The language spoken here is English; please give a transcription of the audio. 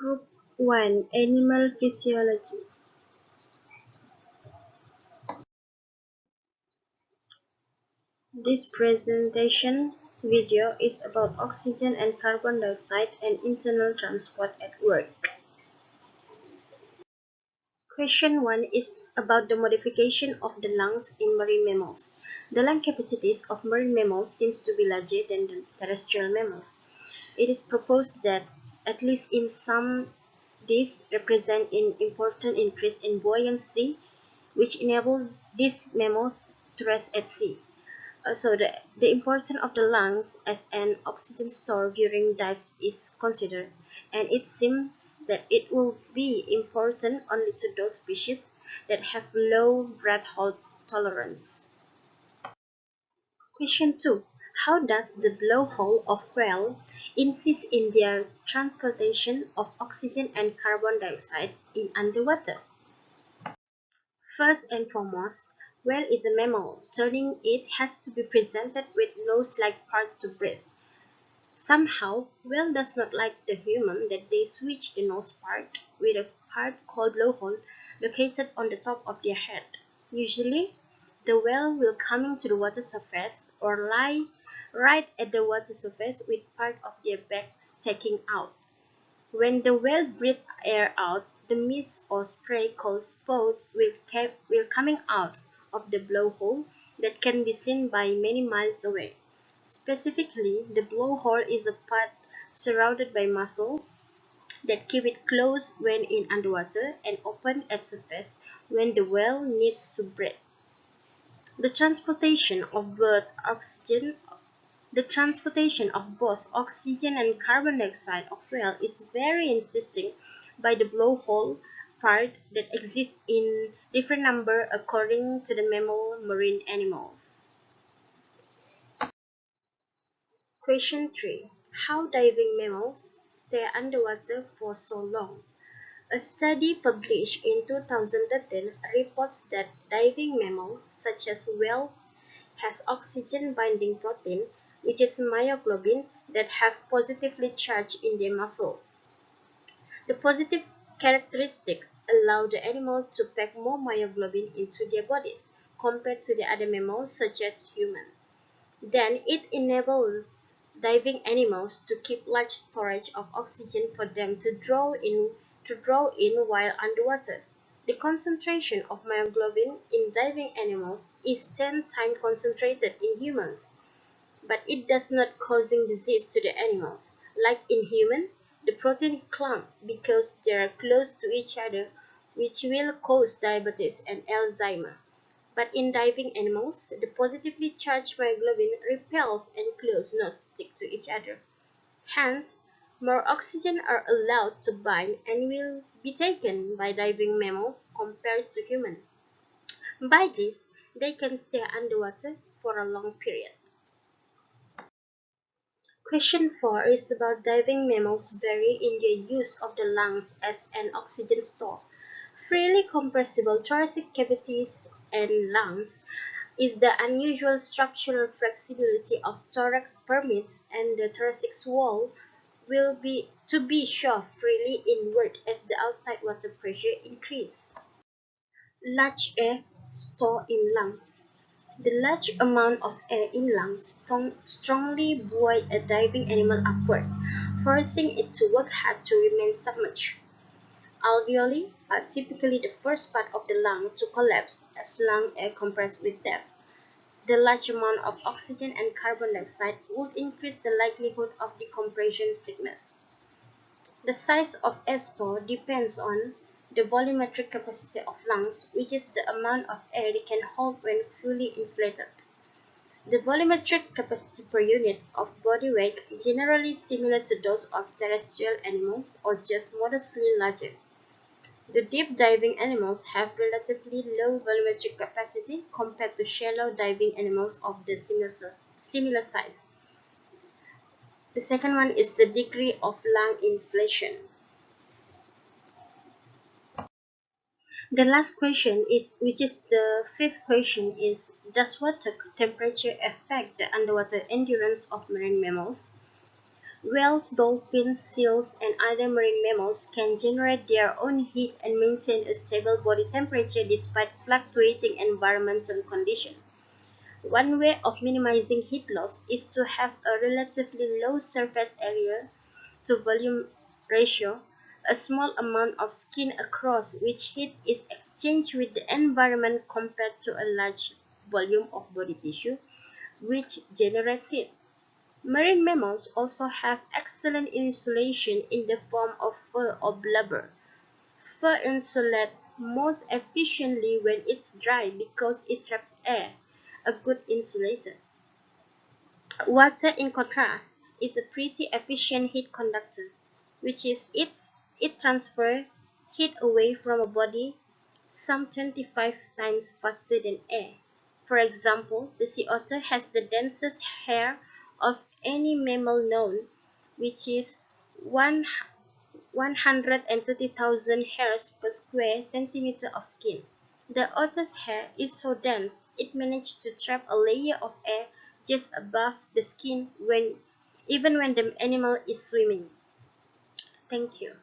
Group 1 Animal Physiology. This presentation video is about oxygen and carbon dioxide and internal transport at work. Question 1 is about the modification of the lungs in marine mammals. The lung capacities of marine mammals seems to be larger than the terrestrial mammals. It is proposed that, at least in some, these represent an important increase in buoyancy, which enable these mammals to rest at sea. So the importance of the lungs as an oxygen store during dives is considered, and it seems that it will be important only to those species that have low breath hold tolerance. Question 2. How does the blowhole of whale assist in their transportation of oxygen and carbon dioxide in underwater? First and foremost, whale is a mammal, turning it has to be presented with nose-like part to breathe. Somehow, whale does not like the human that they switch the nose part with a part called blowhole located on the top of their head. Usually, the whale will coming to the water surface or lie right at the water surface with part of their back sticking out. When the whale breathes air out, the mist or spray called spout will coming out of the blowhole that can be seen by many miles away. Specifically, the blowhole is a part surrounded by muscle that keep it closed when in underwater and open at surface when the whale needs to breathe. The transportation of both oxygen and carbon dioxide of whale is very insisting by the blowhole part that exists in different number according to the mammal marine animals. Question 3. How diving mammals stay underwater for so long? A study published in 2013 reports that diving mammals such as whales has oxygen-binding protein, which is myoglobin, that have positively charged in their muscle. The positive characteristics allow the animal to pack more myoglobin into their bodies compared to the other mammals such as humans. Then it enables diving animals to keep large storage of oxygen for them to draw in while underwater. The concentration of myoglobin in diving animals is 10 times concentrated in humans, but it does not causing disease to the animals. Like in humans, the protein clump because they are close to each other, which will cause diabetes and Alzheimer. But in diving animals, the positively charged myoglobin repels and close not stick to each other. Hence, more oxygen are allowed to bind and will be taken by diving mammals compared to humans. By this, they can stay underwater for a long period. Question 4 is about diving mammals vary in their use of the lungs as an oxygen store. Freely compressible thoracic cavities and lungs is the unusual structural flexibility of thorax permits and the thoracic wall will be to be shoved freely inward as the outside water pressure increases. Large air stored in lungs. The large amount of air in lungs strongly buoy a diving animal upward, forcing it to work hard to remain submerged. Alveoli are typically the first part of the lung to collapse as lung air compresses with depth. The large amount of oxygen and carbon dioxide would increase the likelihood of decompression sickness. The size of air store depends on the volumetric capacity of lungs, which is the amount of air they can hold when fully inflated. The volumetric capacity per unit of body weight is generally similar to those of terrestrial animals or just modestly larger. The deep diving animals have relatively low volumetric capacity compared to shallow diving animals of the similar size. The second one is the degree of lung inflation. The last question which is the fifth question is, does water temperature affect the underwater endurance of marine mammals? Whales, dolphins, seals, and other marine mammals can generate their own heat and maintain a stable body temperature despite fluctuating environmental conditions. One way of minimizing heat loss is to have a relatively low surface area to volume ratio, a small amount of skin across which heat is exchanged with the environment compared to a large volume of body tissue, which generates heat. Marine mammals also have excellent insulation in the form of fur or blubber. Fur insulates most efficiently when it's dry because it traps air, a good insulator. Water, in contrast, is a pretty efficient heat conductor, which is it transfers heat away from a body some 25 times faster than air. For example, the sea otter has the densest hair of any mammal known, which is 130,000 hairs per square centimeter of skin. The otter's hair is so dense it manages to trap a layer of air just above the skin even when the animal is swimming. Thank you.